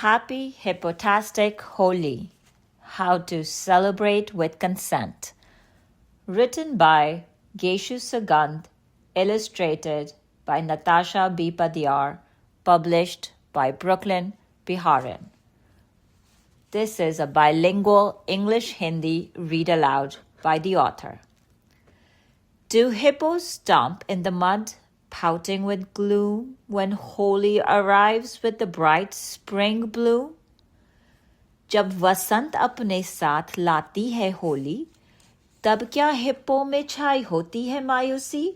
Happy Hippotastic Holi, How to Celebrate with Consent. Written by Geshu Sugandh, illustrated by Natasha B. Padiyar, published by Brooklyn Biharin. This is a bilingual English-Hindi read-aloud by the author. Do hippos stomp in the mud, pouting with gloom, when Holi arrives with the bright spring bloom? जब वसंत अपने साथ लाती है होली, तब क्या hippo में छाई होती है मायूसी?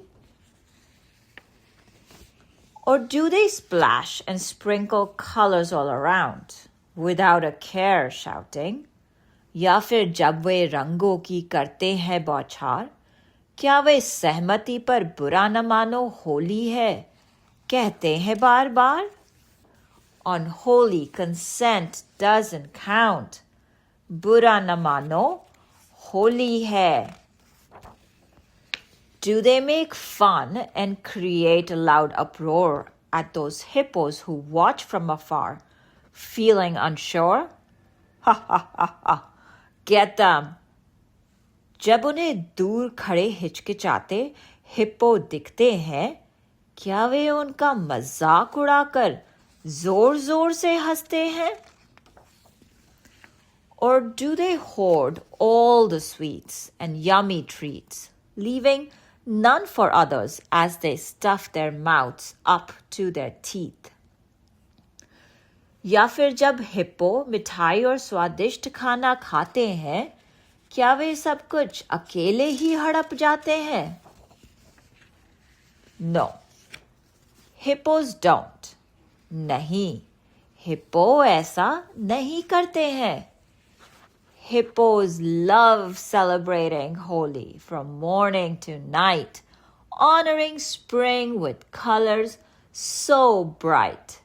Or do they splash and sprinkle colors all around, without a care shouting? या फिर जब वे रंगों की करते हैं बौछार, क्या वे सहमति पर बुरा न मानो होली है, कहते हैं बार बार? On Holi, consent doesn't count. बुरा न मानो, होली है. Do they make fun and create a loud uproar at those hippos who watch from afar, feeling unsure? Ha ha ha ha! Get them! जब उन्हें दूर खड़े हिचकिचाते हिप्पो दिखते हैं, क्या वे उनका मजाक उड़ाकर जोर जोर से हंसते हैं? Or do they hoard all the sweets and yummy treats, leaving none for others as they stuff their mouths up to their teeth? या फिर जब हिप्पो मिठाई और स्वादिष्ट खाना खाते हैं, क्या वे सब कुछ अकेले ही हड़प जाते हैं? No. Hippos don't. नहीं, हिप्पो ऐसा नहीं करते हैं. Hippos love celebrating Holi from morning to night, honoring spring with colors so bright.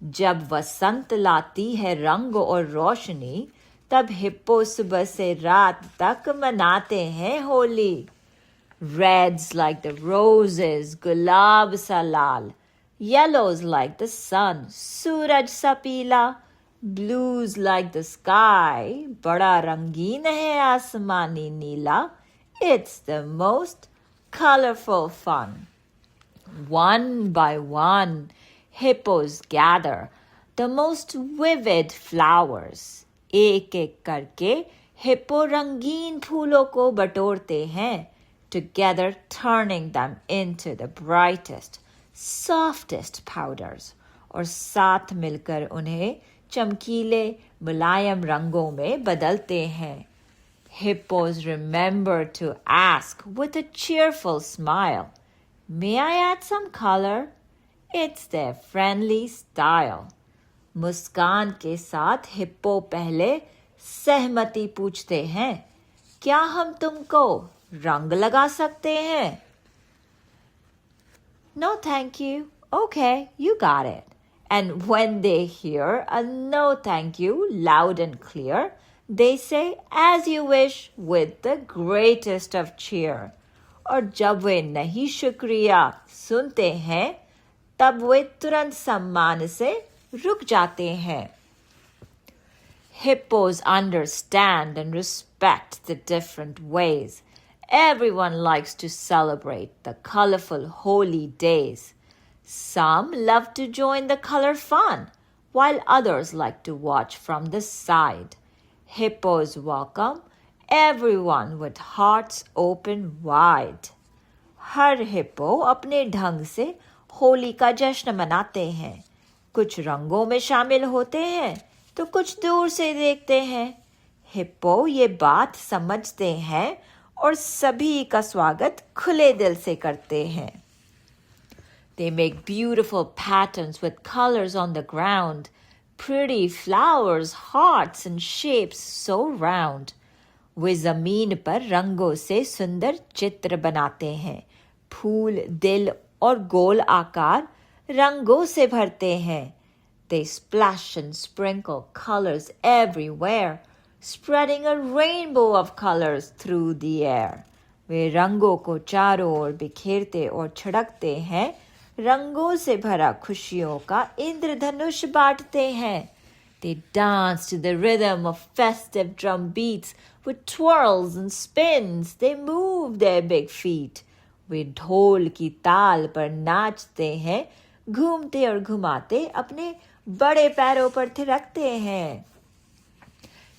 जब वसंत लाती है रंग और रोशनी, तब हिप्पो सुबह से रात तक मनाते हैं Holi. Reds like the roses, गुलाब सा लाल, yellows like the sun, सूरज सा पीला, blues like the sky, बड़ा रंगीन है आसमानी नीला. It's the most colorful fun. One by one, hippos gather the most vivid flowers. एक एक करके हिप्पो रंगीन फूलों को बटोरते हैं, together turning them into the brightest, softest powders, और साथ मिलकर उन्हें चमकीले मुलायम रंगों में बदलते हैं. Hippos remember to ask with a cheerful smile, "May I add some color?" It's their friendly style. मुस्कान के साथ हिप्पो पहले सहमति पूछते हैं, क्या हम तुमको रंग लगा सकते हैं? No, thank you. Okay, you got it. And when they hear a no thank you loud and clear, they say as you wish with the greatest of cheer. और जब वे नहीं शुक्रिया सुनते हैं, तब वे तुरंत सम्मान से रुक जाते हैं. Hippos understand and respect the different ways. Everyone likes to celebrate the colorful holy days. Some love to join the color fun, while others like to watch from the side. Hippos welcome everyone with hearts open wide. Her hippo अपने ढंग से होली का जश्न मनाते हैं. कुछ रंगों में शामिल होते हैं, तो कुछ दूर से देखते हैं. हिप्पो ये बात समझते हैं और सभी का स्वागत खुले दिल से करते हैं. They make beautiful patterns with colors on the ground, pretty flowers, hearts and shapes so round. वे जमीन पर रंगों से सुंदर चित्र बनाते हैं. फूल, दिल और गोल आकार रंगों से भरते हैं. They splash and sprinkle colors everywhere, spreading a rainbow of colors through the air. वे रंगों को चारों ओर बिखेरते और छिड़कते हैं. रंगों से भरा खुशियों का इंद्रधनुष बांटते हैं. They dance to the rhythm of festive drum beats. With twirls and spins, they move their big feet. वे ढोल की ताल पर नाचते हैं, घूमते और घुमाते अपने बड़े पैरों पर थिरकते हैं.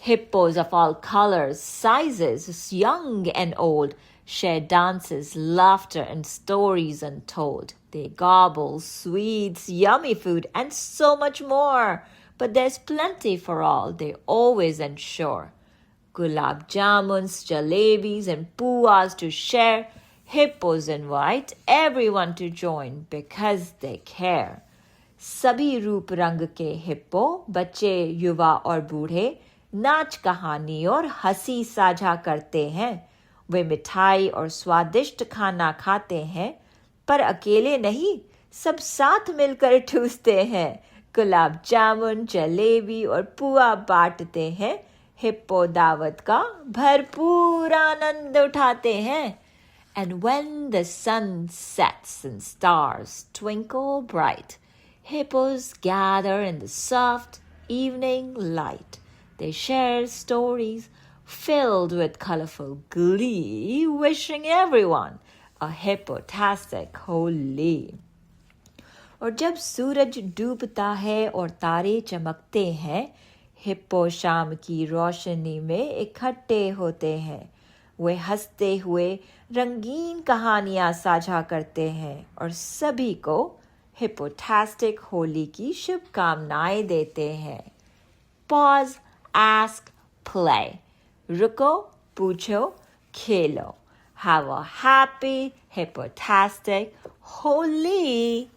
Hippos of all colors, sizes, young and old, share dances, laughter, and stories untold. They gobble sweets, yummy food, and so much more. But there's plenty for all, they always ensure. Gulab jamuns, jalebis, and puas to share. Hippos invite everyone to join because they care. सभी रूप रंग के hippo, बच्चे, युवा और बूढ़े, नाच कहानी और हंसी साझा करते हैं. वे मिठाई और स्वादिष्ट खाना खाते हैं, पर अकेले नहीं, सब साथ मिलकर ठूसते हैं. गुलाब जामुन, जलेबी और पुआ बांटते हैं. हिप्पो दावत का भरपूर आनंद उठाते हैं. And when the sun sets and stars twinkle bright, hippos gather in the soft evening light. They share stories filled with colorful glee, wishing everyone a hippotastic Holi. और जब सूरज डूबता है और तारे चमकते हैं, हिप्पो शाम की रोशनी में इकट्ठे होते हैं. वे हंसते हुए रंगीन कहानियां साझा करते हैं और सभी को हिप्पोटास्टिक होली की शुभकामनाएं देते हैं. Pause, ask, play. रुको, पूछो, खेलो. Have a happy, hippotastic Holi.